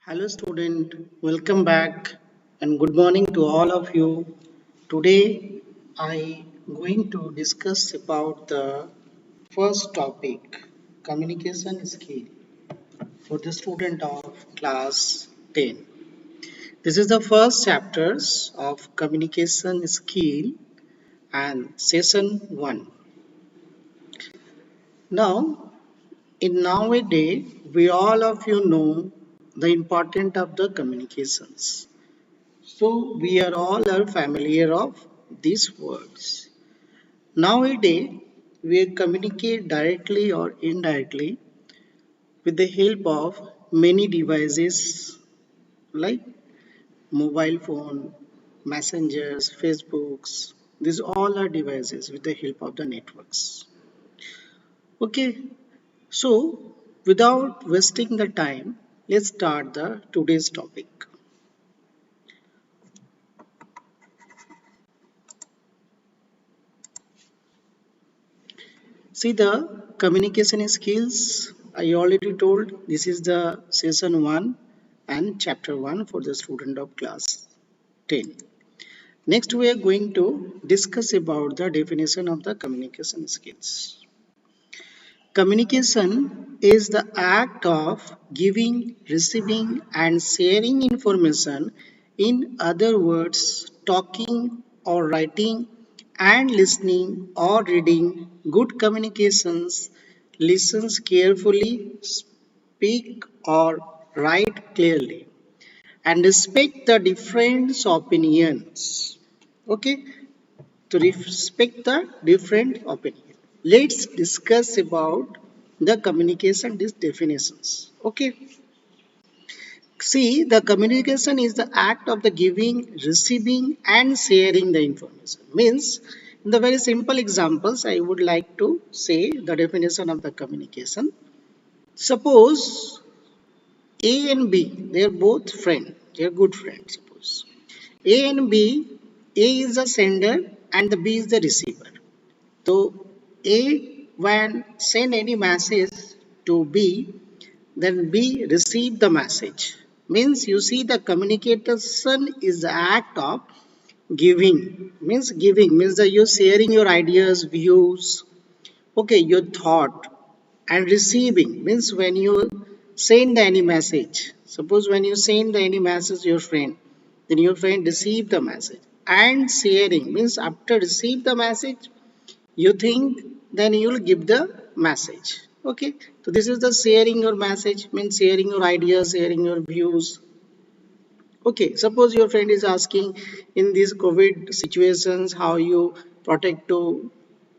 Hello student, welcome back and good morning to all of you. Today I going to discuss about the first topic, communication skill for the student of class 10. This is the first chapters of communication skill and session 1. Now in nowadays we all of you know the importance of the communications. So we are all are familiar of these words. Nowadays, we communicate directly or indirectly with the help of many devices like mobile phone, messengers, Facebooks. These all are devices with the help of the networks. Okay, so without wasting the time, let's start the today's topic. See the communication skills. I already told this is the session 1 and chapter 1 for the student of class 10. Next we are going to discuss about the definition of the communication skills. Communication is the act of giving, receiving and sharing information, in other words talking or writing and listening or reading. Good communications listens carefully, speak or write clearly and respect the different opinions. Okay, to respect the different opinion. Let's discuss about the communication these definitions. Okay. See, the communication is the act of the giving, receiving, and sharing the information. Means, in the very simple examples, I would like to say the definition of the communication. Suppose A and B, they are both friends, they are good friends. Suppose A and B, A is the sender and the B is the receiver. So A when send any message to B, then B receive the message. Means you see the communication is the act of giving. Giving means that you're sharing your ideas, views, okay, your thought, and receiving means when you send any message. Suppose when you send any message to your friend, then your friend receive the message. And sharing means after receive the message, you think then you'll give the message. Okay, so this is the sharing your message means sharing your ideas, sharing your views. Okay, suppose your friend is asking in these covid situations how you protect to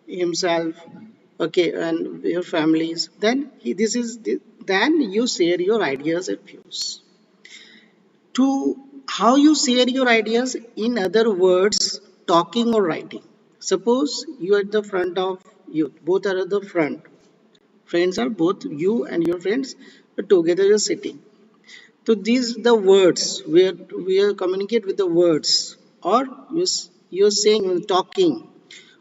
himself, okay, and your families, then then you share your ideas and views to how you share your ideas, in other words talking or writing. Suppose you are at the front of you, both are at the front, friends are both you and your friends together you're sitting. So these the words where we are communicate with the words, or you're saying talking,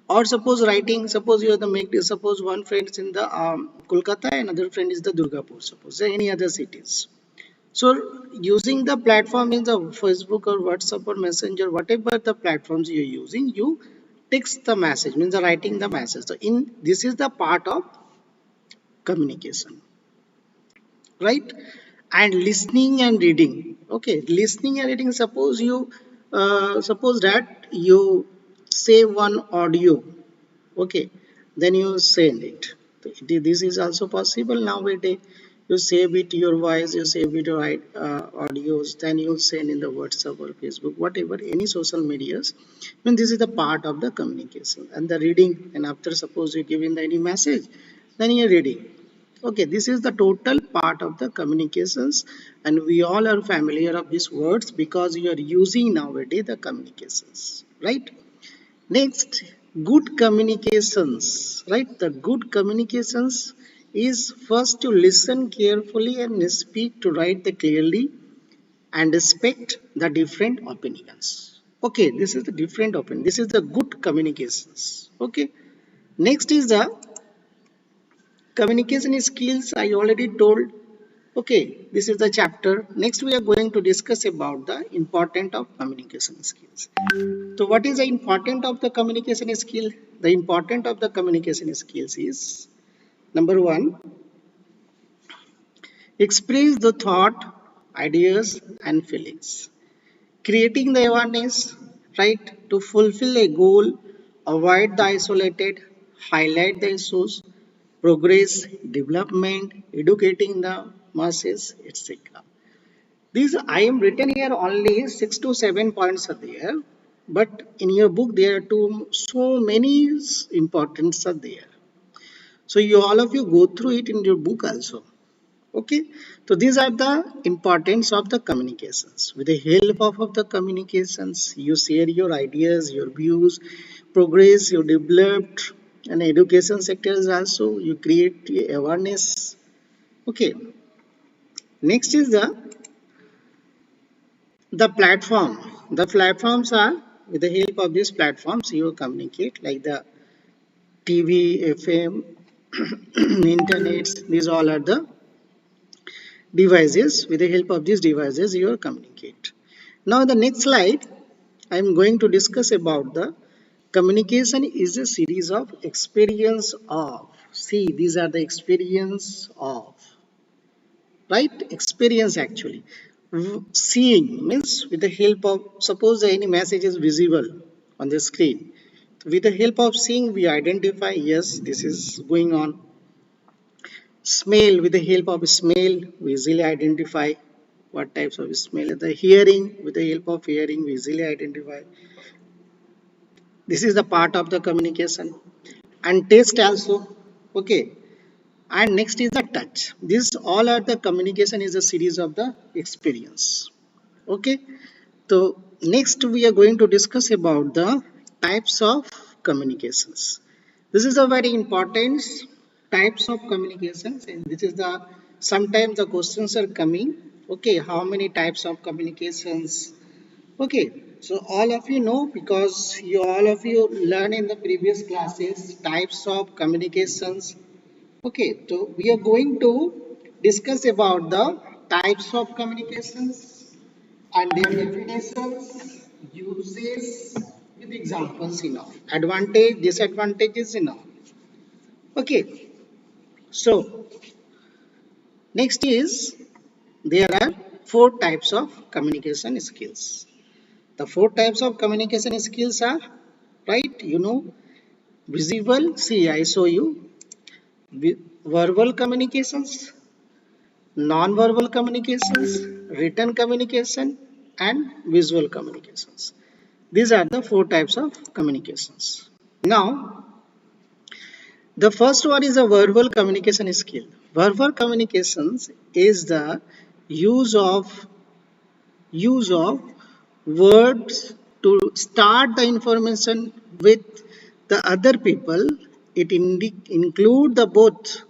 or suppose writing. Suppose you are the make, suppose one friend is in the Kolkata and another friend is the Durgapur, suppose any other cities. So using the platform in the Facebook or WhatsApp or Messenger, whatever the platforms you're using, you text the message, means the writing the message. So in this is the part of communication, right? And listening and reading. Okay, listening and reading. Suppose you suppose that you save one audio. Okay, then you send it. This is also possible nowadays. You save it your voice, you save it your audios, then you send in the WhatsApp or Facebook, whatever, any social medias. When this is the part of the communication and the reading. And after suppose you give in the any message, then you're reading. Okay, this is the total part of the communications, and we all are familiar of these words because you are using nowadays the communications, right? Next, good communications, right? The good communications is first to listen carefully and speak to write the clearly and respect the different opinions. Okay, this is the different opinion. This is the good communications. Okay. Next is the communication skills. I already told. Okay, this is the chapter. Next, we are going to discuss about the importance of communication skills. So, what is the importance of the communication skill? The importance of the communication skills is number one, express the thought, ideas, and feelings. Creating the awareness, right, to fulfill a goal, avoid the isolated, highlight the issues, progress, development, educating the masses, etc. These I am written here only 6 to 7 points are there, but in your book there are so many importance are there. So you all of you go through it in your book also. Okay, so these are the importance of the communications. With the help of the communications, you share your ideas, your views, progress you developed, and education sectors also you create awareness. Okay, next is the platform. The platforms are with the help of these platforms you communicate like the TV, FM, internet. These all are the devices. With the help of these devices you communicate. Now the next slide I am going to discuss about the communication is a series of experience of. See, these are the experience of, right? Experience actually. Seeing means with the help of, suppose any message is visible on the screen. With the help of seeing, we identify, yes, this is going on. Smell, with the help of smell, we easily identify what types of smell. The hearing, with the help of hearing, we easily identify. This is the part of the communication. And taste also. Okay. And next is the touch. This all are the communication is a series of the experience. Okay. So next we are going to discuss about the types of communications. This is a very important types of communications, and this is the sometimes the questions are coming. Okay, how many types of communications? Okay, so all of you know because you all of you learn in the previous classes types of communications. Okay, so we are going to discuss about the types of communications and their definitions, uses with examples enough. Advantage, disadvantages enough. Okay, so next is there are four types of communication skills. The four types of communication skills are, right, you know, visible, see, I show you, verbal communications, non-verbal communications, written communication, and visual communications. These are the four types of communications. Now, the first one is a verbal communication skill. Verbal communications is the use of use of words to start the information with the other people. It include the both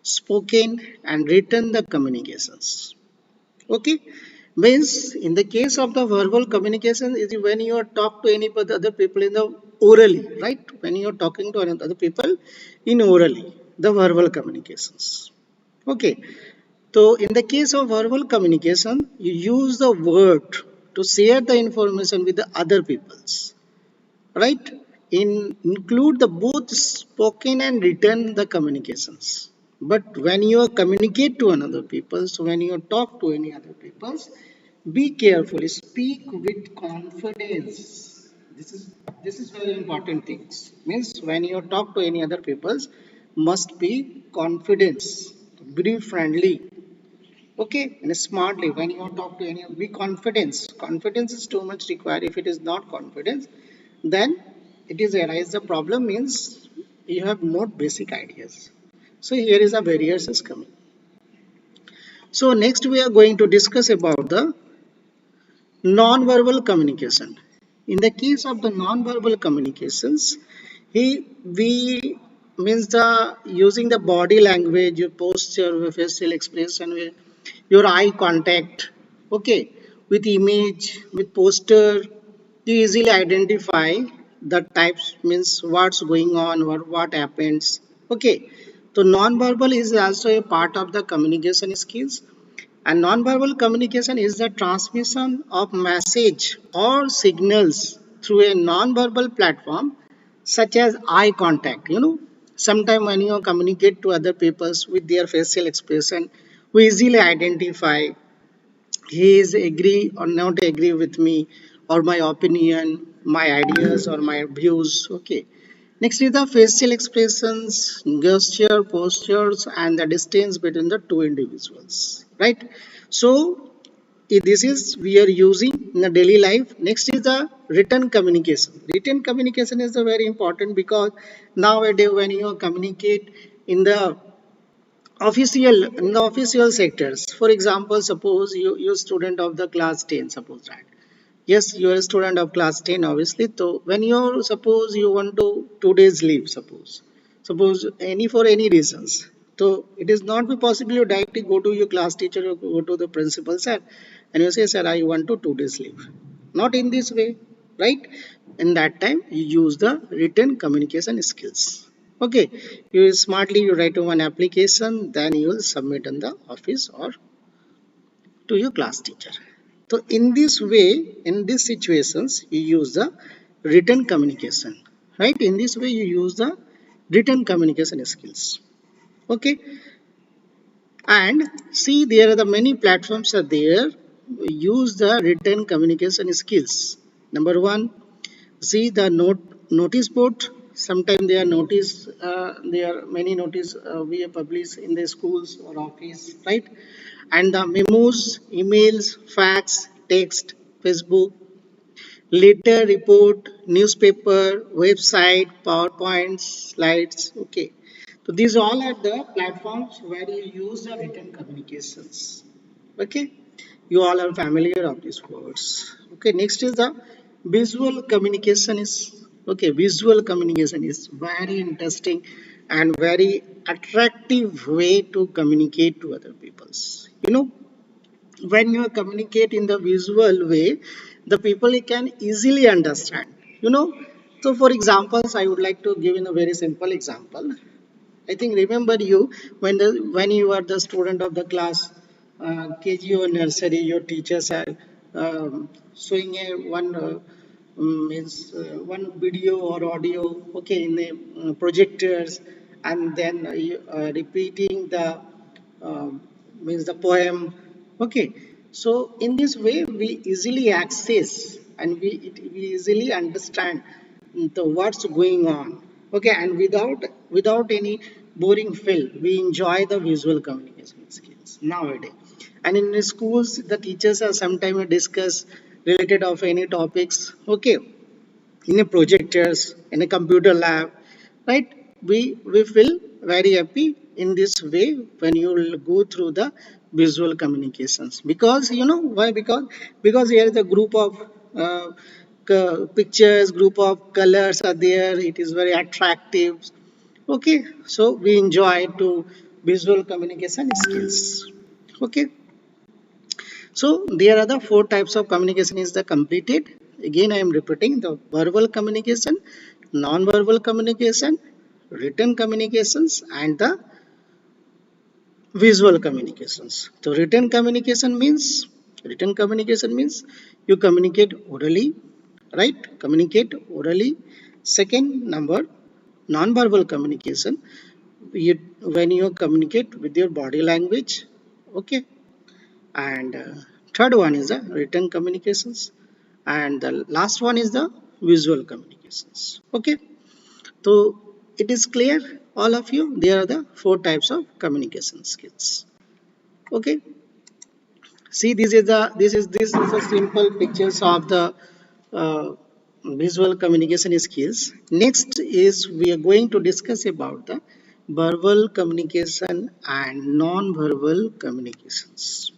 spoken and written the communications. Okay, means in the case of the verbal communication is when you are talk to any other people in the orally, right? When you are talking to other people in orally, the verbal communications. Okay, so in the case of verbal communication, you use the word to share the information with the other peoples, right? Include the both spoken and written the communications. But when you communicate to another people, so when you talk to any other peoples, be careful, speak with confidence. This is very important things. Means when you talk to any other peoples, must be confidence, be friendly, okay, and smartly. When you talk to any, be confidence. Confidence is too much required. If it is not confidence, then it is arise the problem means you have not basic ideas. So here is a barriers is coming. So next we are going to discuss about the non-verbal communication. In the case of the non-verbal communications, we means the using the body language, your posture, your facial expression, your eye contact, okay, with image, with poster, you easily identify the types means what's going on or what happens. Okay, so non-verbal is also a part of the communication skills. And non-verbal communication is the transmission of message or signals through a non-verbal platform such as eye contact. Sometimes when you communicate to other people with their facial expression, we easily identify he is agree or not agree with me or my opinion, my ideas or my views. Okay, next is the facial expressions, gesture, postures and the distance between the two individuals, right? So this is we are using in the daily life. Next is the written communication. Written communication is very important because nowadays when you communicate in the official sectors, for example, suppose you're student of the class 10, suppose that. Yes, you are a student of class 10 obviously. So when you suppose you want to 2 days leave, suppose any for any reasons, so it is not be possible you directly go to your class teacher or go to the principal, sir, and you say, sir, I want to 2 days leave. Not in this way, right? In that time you use the written communication skills. Okay, you smartly you write one application, then you will submit in the office or to your class teacher. So in this way, in these situations you use the written communication, right? In this way you use the written communication skills. Okay, and see there are the many platforms are there. Use the written communication skills. Number one, see the notice board. Sometimes they are notice. There are many notice we have published in the schools or office, right? And the memos, emails, fax, text, Facebook, letter, report, newspaper, website, PowerPoint, slides. Okay, so these all are the platforms where you use the written communications. Okay, you all are familiar of these words. Okay, next is the visual communication is okay. Visual communication is very interesting and very attractive way to communicate to other peoples. When you communicate in the visual way, the people can easily understand. you know so for examples I would like to give in a very simple example. I think remember you when you are the student of the class KG or nursery, your teachers are showing a one video or audio, okay, in the projectors, and then repeating the means the poem. Okay, so in this way we easily access and we easily understand the what's going on. Okay, and without any boring feel, we enjoy the visual communication skills nowadays. And in the schools, the teachers are sometimes discuss related of any topics. Okay, in a projectors, in a computer lab, right? We feel very happy in this way when you will go through the visual communications. Because you know why? Because here is a group of pictures, group of colors are there, it is very attractive. Okay, so we enjoy to visual communication skills. Okay, so there are the four types of communication is the completed. Again, I am repeating the verbal communication, non-verbal communication, written communications, and the visual communications. So written communication means you communicate orally, right? Communicate orally. Second number, non-verbal communication. When you communicate with your body language, okay, and third one is the written communications, and the last one is the visual communications. Okay, so it is clear all of you, there are the four types of communication skills. Okay, see this is a simple pictures of the uh, visual communication skills. Next is we are going to discuss about the verbal communication and non-verbal communications.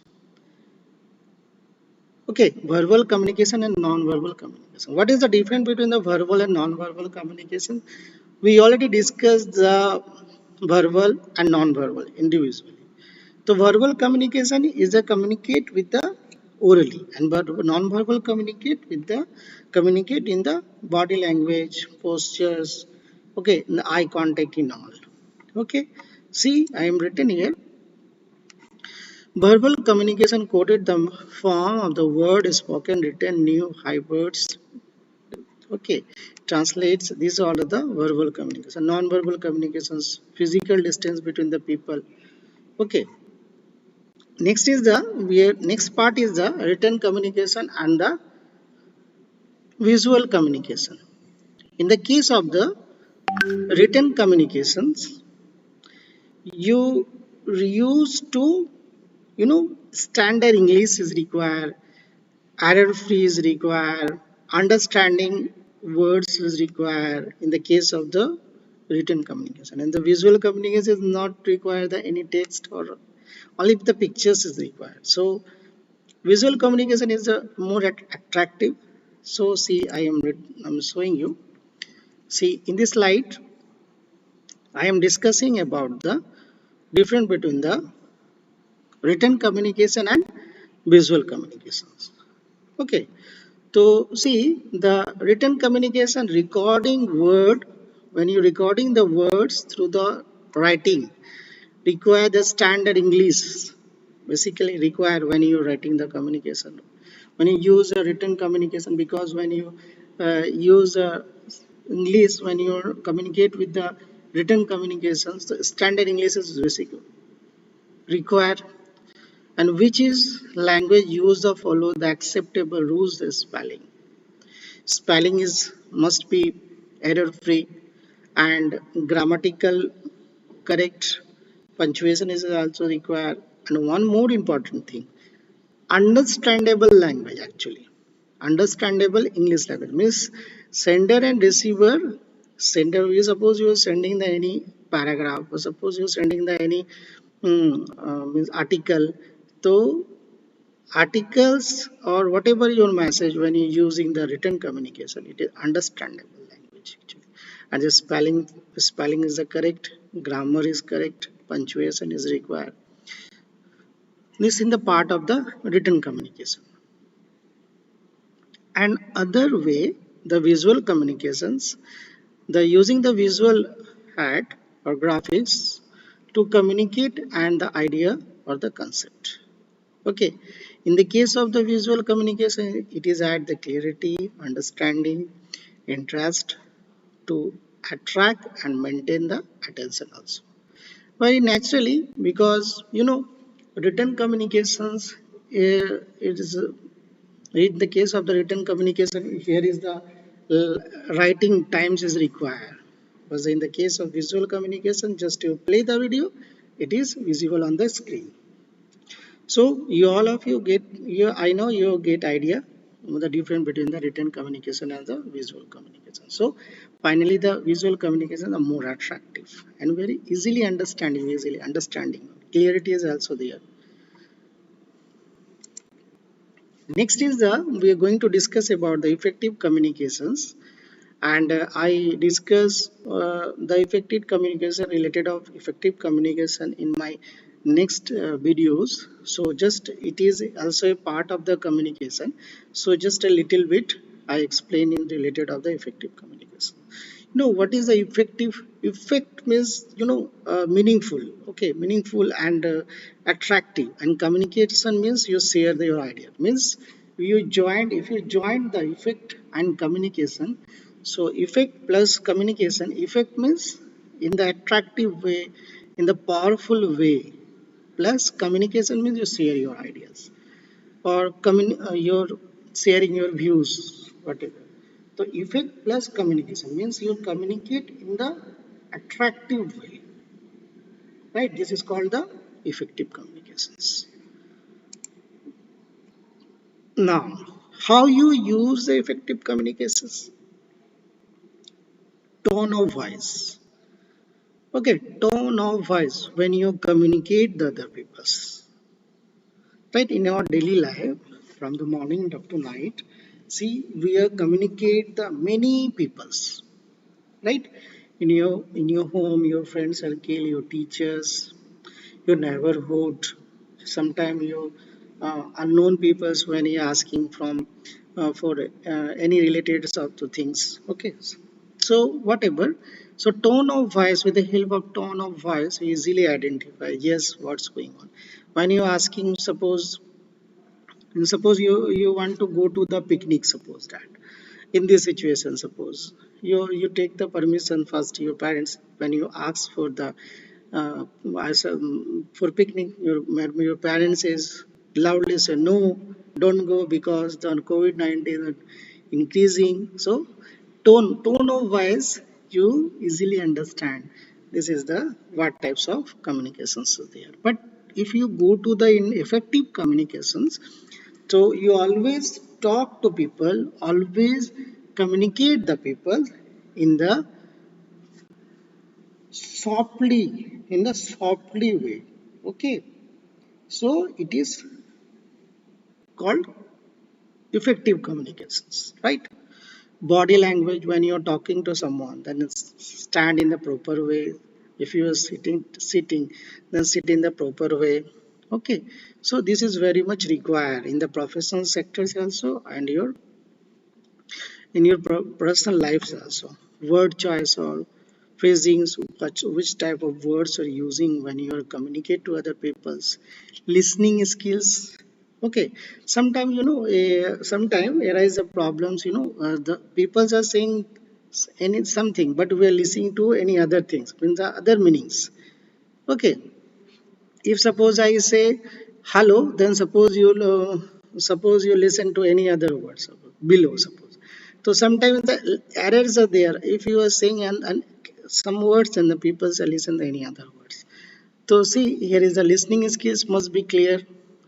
Okay, verbal communication and non-verbal communication. What is the difference between the verbal and non-verbal communication? We already discussed the verbal and non-verbal individually. The verbal communication is the communicate with the orally, and but non-verbal communicate in the body language, postures, okay, in the eye contact and all. Okay, see, I am written here. Verbal communication coded the form of the word spoken, written, new, hybrids. Okay, translates. These are all the verbal communication. Non-verbal communications, physical distance between the people. Okay. Next part is the written communication and the visual communication. In the case of the written communications, you used to, standard English is required, error free is required, understanding words is required in the case of the written communication, and the visual communication is not required the any text or only the pictures is required. So visual communication is more attractive. So see, I'm showing you. See, in this slide I am discussing about the difference between the written communication and visual communications. Okay, so see, the written communication recording word, when you recording the words through the writing, require the standard English. Basically, require when you writing the communication. When you use a written communication, because when you use English, when you communicate with the written communications, the standard English is basically required, and which is language used to follow the acceptable rules of spelling. Spelling is must be error free and grammatical correct. Punctuation is also required. And one more important thing, understandable language actually. Understandable English language means sender and receiver. Sender, you suppose you are sending the any paragraph, or suppose you are sending the any means article. So articles or whatever your message, when you're using the written communication, it is understandable language actually, and the spelling is the correct, grammar is correct, punctuation is required. This in the part of the written communication. And other way, the visual communications, the using the visual art or graphics to communicate and the idea or the concept. Okay, in the case of the visual communication, it is at the clarity, understanding, interest to attract and maintain the attention also. Very naturally, because written communications, it is in the case of the written communication, here is the writing times is required. But in the case of visual communication, just to play the video, it is visible on the screen. So you all of you get, you I know you get idea the difference between the written communication and the visual communication. So finally the visual communication are more attractive and very easily understanding. Clarity is also there. Next is the we are going to discuss about the effective communications, and I discuss the effective communication related of effective communication in my next videos. So just it is also a part of the communication. So just a little bit I explain in related of the effective communication. What is the effective? Effect means meaningful. Okay, meaningful and attractive. And communication means you share your idea. Means if you join the effect and communication. So effect plus communication. Effect means in the attractive way, in the powerful way. Plus communication means you share your ideas or your sharing your views, whatever. So effect plus communication means you communicate in the attractive way, right? This is called the effective communications. Now, how you use the effective communications? Tone of voice. Okay, tone of voice when you communicate the other people's. Right, in our daily life, from the morning up to night, see, we are communicate the many peoples, right? In your home, your friend circle, your teachers, your neighborhood, sometimes your unknown peoples when you're asking from for any related of to things. Okay, so whatever. So tone of voice, with the help of tone of voice, you easily identify yes what's going on. When you're asking, suppose you want to go to the picnic, suppose that in this situation, suppose you take the permission first your parents when you ask for the uh, for picnic, your parents is loudly say no, don't go because the covid-19 is increasing. So tone of voice, you easily understand this is the what types of communications are there. But if you go to the ineffective communications, so you always talk to people, always communicate the people in the softly way. Okay, so it is called effective communications, right? Body language, when you're talking to someone, then stand in the proper way. If you are sitting, then sit in the proper way. Okay, so this is very much required in the professional sectors also, and your in your personal lives also. Word choice or phrasings, which type of words are using when you are communicate to other people's. Listening skills. Okay, sometimes sometimes arise the problems, the people are saying any something, but we are listening to any other things, means the other meanings. Okay, if suppose I say hello, then suppose you listen to any other words below, suppose. So sometimes the errors are there if you are saying and some words and the people say listen to any other words. So see, here is the listening skills must be clear.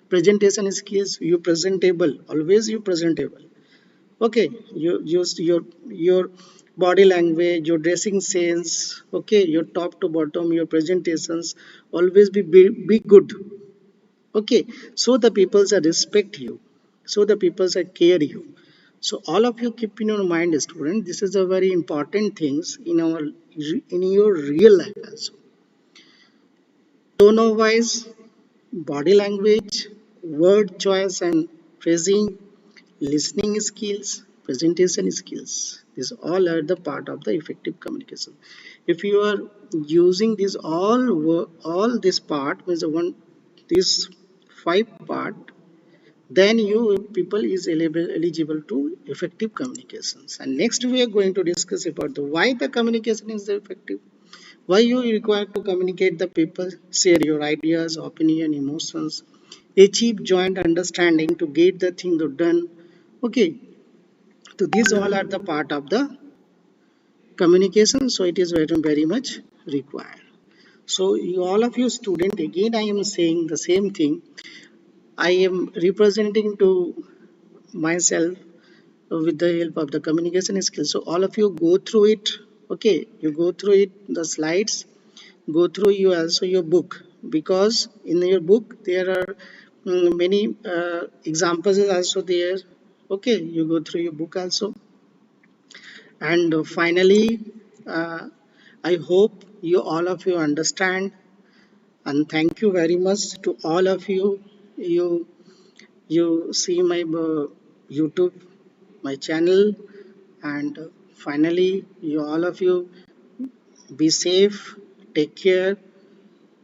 Presentation skills, you presentable, always you presentable. Okay, you use your body language, your dressing sense. Okay, your top to bottom, your presentations always be good. Okay, so the peoples are respect you, so the peoples are care you. So all of you keep in your mind, student, this is a very important things in our in your real life also. Tone of voice, body language, word choice and phrasing, listening skills, presentation skills, these all are the part of the effective communication. If you are using this all this part means the one, this five part, then you people is eligible to effective communications. And next we are going to discuss about the why the communication is effective, why you require to communicate the people, share your ideas, opinion, emotions, achieve joint understanding to get the thing done. Okay, so these all are the part of the communication. So it is very much required. So you all of you student, again I am saying the same thing. I am representing to myself with the help of the communication skills. So all of you go through it. Okay, you go through it, the slides, go through you also your book, because in your book there are many examples is also there. Okay, you go through your book also. And finally, uh, I hope you all of you understand, and thank you very much to all of you. You see my YouTube, my channel, and finally, you all of you be safe, take care,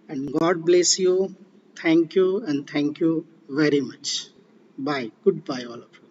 and God bless you. Thank you and thank you very much. Bye. Goodbye, all of you.